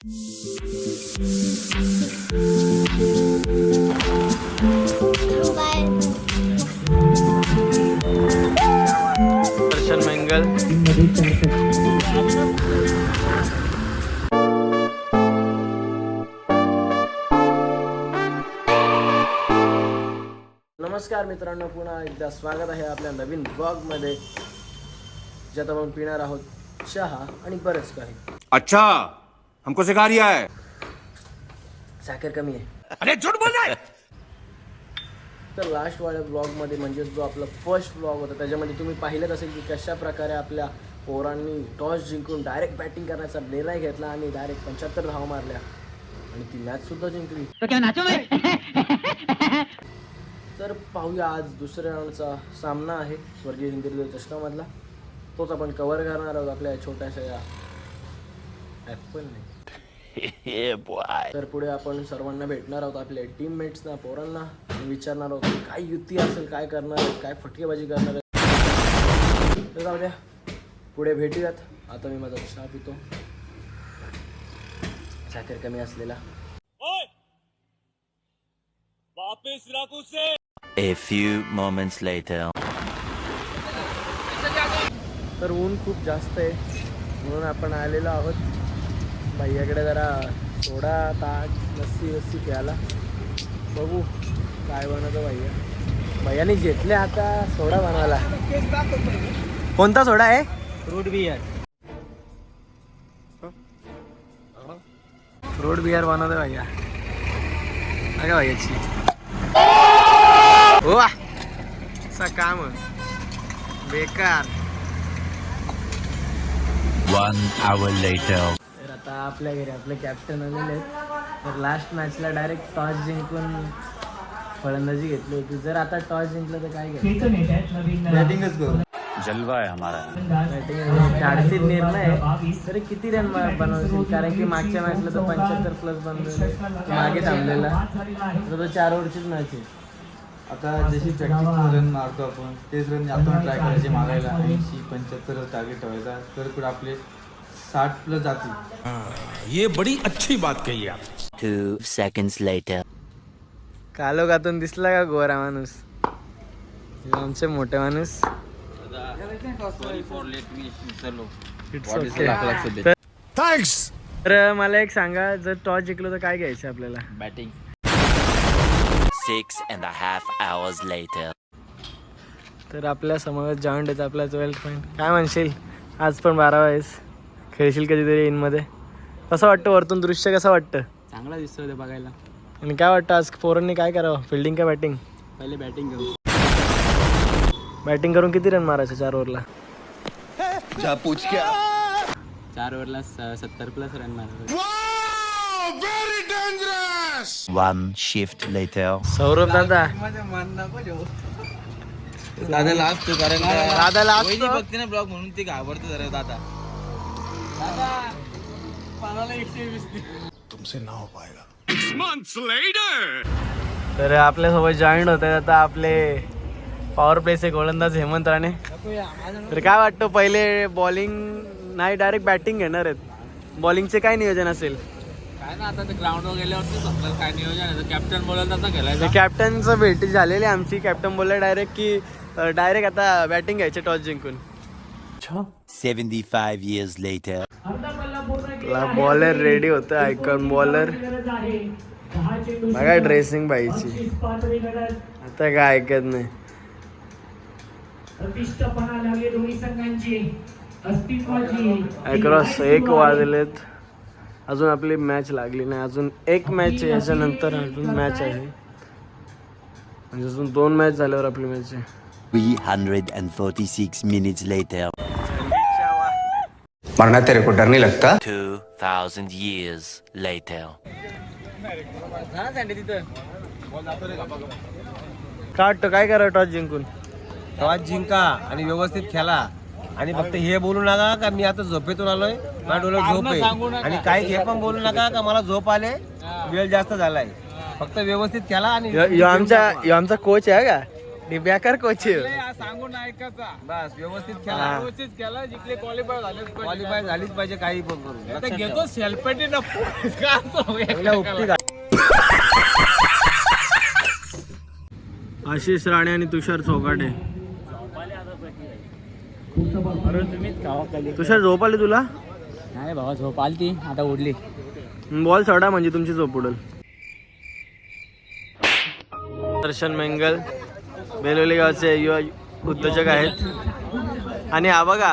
दर्शन मंगल नमस्कार मित्रांनो, पुन्हा एकदा स्वागत आहे आपल्या नवीन ब्लॉगमध्ये, ज्यात आपण पिणार आहोत चहा आणि बरंच काही. अच्छा, हमको सिखा रिया है. साखर कमी आहे. अरे झूठ बोल रहा है. तर लास्ट वाल्या ब्लॉगमध्ये म्हणजे जो आपला फर्स्ट ब्लॉग होता त्याच्यामध्ये तुम्ही पाहिलंच असेल की कशा प्रकारे आपल्या पोरांनी टॉस जिंकून डायरेक्ट बॅटिंग करण्याचा निर्णय घेतला आणि डायरेक्ट 75 धावा मारल्या आणि ती मॅच सुद्धा जिंकली. तर पाहूया आज दुसऱ्या राऊंडचा सामना आहे स्वर्गीय हिंदी चषकामधला. तोच आपण कव्हर करणार आहोत आपल्या छोट्याशा या ॲपलने. तर पुढे आपण सर्वांना भेटणार आहोत, आपल्या टीममेट्सना, पोरांना, आणि विचारणार आहोत की काय युती असेल, काय करणार आहेत, काय फटकेबाजी करणार आहेत. तर जाऊ द्या, पुढे भेटूयात. आता मी माझा चहा पितो, साखर कमी असलेला. A few moments later. तर ऊन खूप जास्त आहे म्हणून आपण आलेलो आहोत भैयाकडे जरा सोडा, ताट, लस्सी प्यायला. बघू काय बनवतो भैयाने घेतले आता सोडा बनवायला. कोणता सोडा आहे? Fruit beer. फ्रूट बियर बनवतो भैया. अगं भैयाची हो असा काम बेकार. 1 hour later. तर आता आपल्या घरी आपले कॅप्टन आलेले आहेत. तर लास्ट मॅचला डायरेक्ट टॉस जिंकून फलंदाजी घेतली होती. जर आता टॉस जिंकलं तर काय घ्यायचं? बॅटिंगच करू. जलवा है हमारा. बॅटिंग धाडसी निर्णय आहे. तरी किती रन बनवतील? कारण की मागच्या मॅचला तो 75 प्लस बनवले, मागे थांबलेला. तर तो 4 ओव्हरचीच मॅच आहे. आता जशी प्रॅक्टिस रन मारतो आपण तेच रन आपण ट्राय करायचे मारायला. 80-75 टार्गेट ठेवायचा, तर पुढे आपले 60 प्लस जातील. ये बड़ी अच्छी बात कही आप. 2 seconds later. कालोखातून दिसला का गोरा माणूस? आमचे मोठे माणूस. थँक्स. तर मला एक सांगा, जर टॉस जिंकलो तर काय घ्यायचं आपल्याला? Batting. 6.5 hours later. तर आपल्या समोर जॉईंट आहे आपला 12 पॉईंट. काय म्हणशील? आज पण 12 आहेस, खेळशील कधीतरी इनमध्ये. कसं वाटतं वरतून दृश्य, कसं वाटतं? चांगला दिसतोय ते बघायला. आणि काय वाटतं आज पोरांनी काय करावं? फिल्डिंग का बॅटिंग? पहिले बॅटिंग करू. बॅटिंग करून किती रन मारायचे 4 ओव्हरला? 4 ओव्हरला 70 प्लस रन मारले. 1 shift later. सौरभ दादा दादाला असतो कारण दादाला असतो. बघते ना ब्लॉग म्हणून ती घाबरतो जरा. दादा पानाला 120 तुमसे ना हो पाएगा. 6 months later. तर आपल्यासोबत जॉईंट होत आहेत आता आपले पॉवर प्लेचे गोलंदाज हेमंत राणे. तर काय वाटतं, पहिले बॉलिंग नाही डायरेक्ट बॅटिंग घेणार आहेत, बॉलिंगचे काय नियोजन असेल? काय ना, आता ते ग्राउंडवर गेल्यावरतीच आपल्याला काय नियोजन आहे. कॅप्टन बोलायला तसा खेळायचा. कॅप्टनचं भेट झालेली आमची. कॅप्टन बोलला डायरेक्ट की डायरेक्ट आता बॅटिंग घ्यायचे टॉस जिंकून. 75 years later. बॉलर रेडी होतं, आयकॉन बॉलर. बघा ड्रेसिंग बाईची, आता काय ऐकत नाही. अक्रॉस 1 वाजलेत, अजून आपली मॅच लागली नाही. अजून एक मॅच आहे, याच्यानंतर अजून मॅच आहे. म्हणजे अजून 2 मॅच झाल्यावर आपली मॅच आहे. 346 minutes later. मरना तेरे को डर नहीं लगता? 2000 years later. काय वाटतं, काय करावं टॉस जिंकून? टॉस जिंका आणि व्यवस्थित खेळा. आणि फक्त हे बोलू नका का मी आता झोपेतून आलोय, माझ्या डोळ्यात झोप आहे. आणि काही हे पण बोलू नका का मला झोप आले, वेळ जास्त झालाय. फक्त व्यवस्थित खेळा. आणि आमचा कोच आहे का बेकार कोच आहे. सांगून ऐकायचा बस व्यवस्थित खेळा. हा. कोचिस केला जिंकले क्वालिफाय झाले क्वालिफाय झालीच पाहिजे काही पण करून. आता लक्षात घेतो ठेवा. सेल्फेटी नको का चांगल्या उपटी झाल्या. आशिष राणे आणि तुषार चोकाटे. तुषार झोप आली तुला? नाही बाबा झोप आली ती आता उडली. बॉल सोडा म्हणजे तुमची झोप उडेल. दर्शन मेंगल बेलोली गावचे युवा उद्योजक आहेत. आणि हा बघा,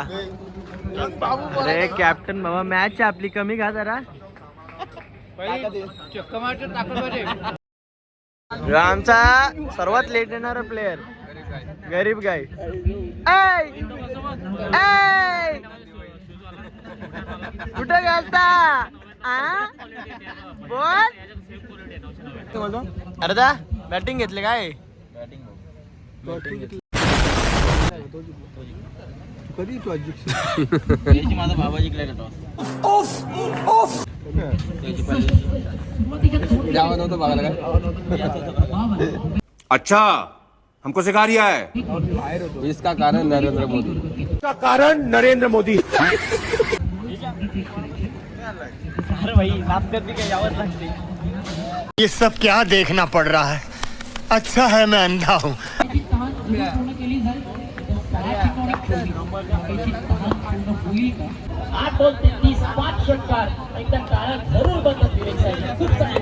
अरे कॅप्टन बाबा, मॅच आपली कमी घा जरा. आमचा सर्वात लेट येणारा प्लेयर गरीब गाय. कुठं घालता बोल. अर्धा बॅटिंग घेतले काय? कधी तू याची माझा बाबा जिंकलाय का टॉस? गावात नव्हतं बघायला काय? अच्छा हमको सिखा रिया है. इसका कारण नरेंद्र मोदी. इसका कारण नरेंद्र मोदी. अरे भाई बात करती काय यावंच लागते. ये सब क्या देखना पड़ रहा है? अच्छा है मैं अंधा हूँ. 8 बॉल ते 30 5 षटकार एकदा टाळ्या जरूर बंद केली. खूप चांगली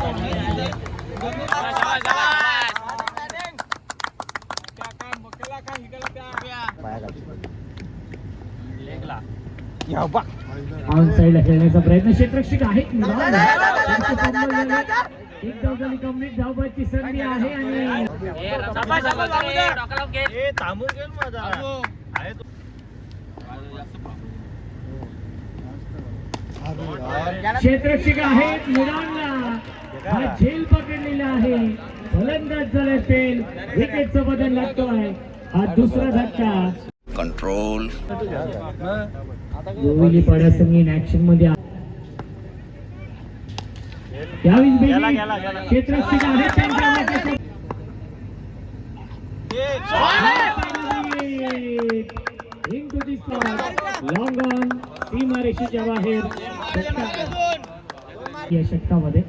ऑन साइडला खेळण्याचा प्रयत्न क्षेत्ररक्षक आहे. एक धाव कंप्लीट धावबाची संधी आहे आणि क्षेत्ररक्षक आहेत. मुलांना हा झेल पकडलेला आहे. फलंदाज झाला फेल. विकेटचा बदल लागतोय. हा दुसरा धक्का. कंट्रोल. गोविली पाड्यासंगी इन ऍक्शन मध्ये क्षेत्ररक्षक आहेत त्यांच्या into the spot. Long on सीमारेषेच्या बाहेर या षटकामध्ये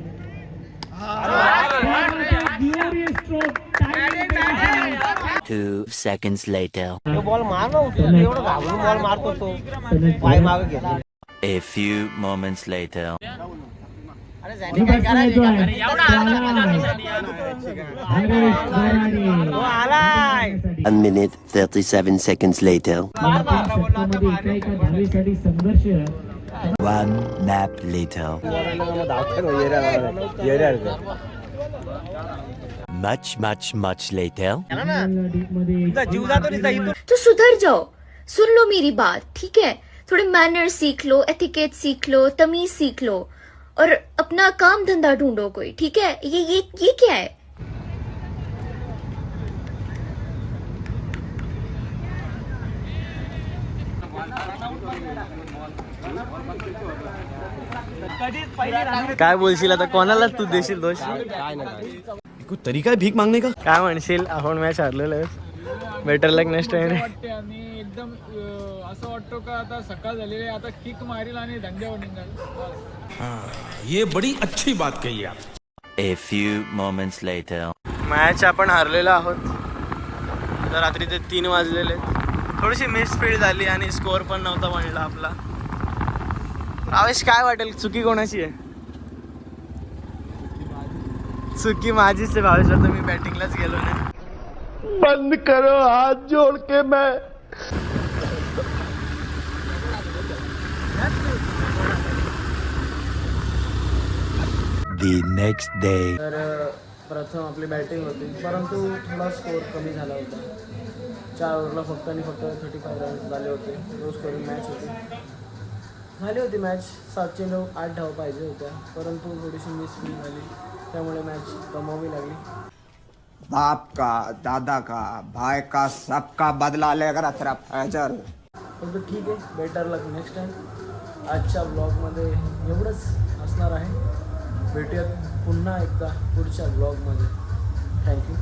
glorious stroke. 2 seconds later. Ball मार ना, एवढं घाबरून बॉल मारतो तो. पाय मागे घेतो. A few moments later. आलाय. 1 minute 37 seconds later. धावेसाठी संघर्ष. 1 nap later. Much later. जीव जातो तिचा इथून. तो सुधर जाओ. सुन लो मेरी बात, ठीक है? थोड़े मैनर्स सीख लो, एथिकेट सीख लो, तमीज सीख लो और अपना काम धंधा ढूंढो कोई, ठीक है? ये क्या है? काय बोलशील आता? कोणाला तू देशील दोष? कोई तरीका है भीख मांगने का? काय म्हणशील? आपण मॅच हरलेलो आहे. बेटर लक नेक्स्ट टाइम. वाटते आणि एकदम असं वाटतो का आता सकाळ झालेली आहे, आता किक मारील आणि धंद्यावर निघाल. ये बड़ी अच्छी बात कही आप. A few moments later. Match आपण हारलेलो आहोत. तर रात्री ते 3 वाजलेले. थोडीशी मिसफील्ड झाली आणि स्कोअर पण नव्हता म्हणला आपला. आवेश काय वाटेल? चुकी कोणाची आहे? चुकी माझीच आहे भावेश. आता मी बॅटिंगलाच गेलो नाही. बंद करो हाथ जोड़ के मैं. The next day. तर प्रथम आपली बॅटिंग होती, परंतु थोडा स्कोअर कमी झाला होता. 4 ओव्हरला फक्त आणि फक्त 35 रन्स झाले होते. रोज करून मॅच होती. झाली होती मॅच. 7 चेंडू 8 धावा पाहिजे होत्या, परंतु थोडीशी मिसफील झाली, त्यामुळे मॅच गमावी लागली. बाप का, दादा का, भाई का, सबका बदला लेकर तेरा फैजल. परंतु ठीक आहे, बेटर लक नेक्स्ट टाइम. आजच्या ब्लॉगमध्ये एवढंच असणार आहे. भेटूयात पुन्हा एकदा पुढच्या ब्लॉगमध्ये. थँक्यू.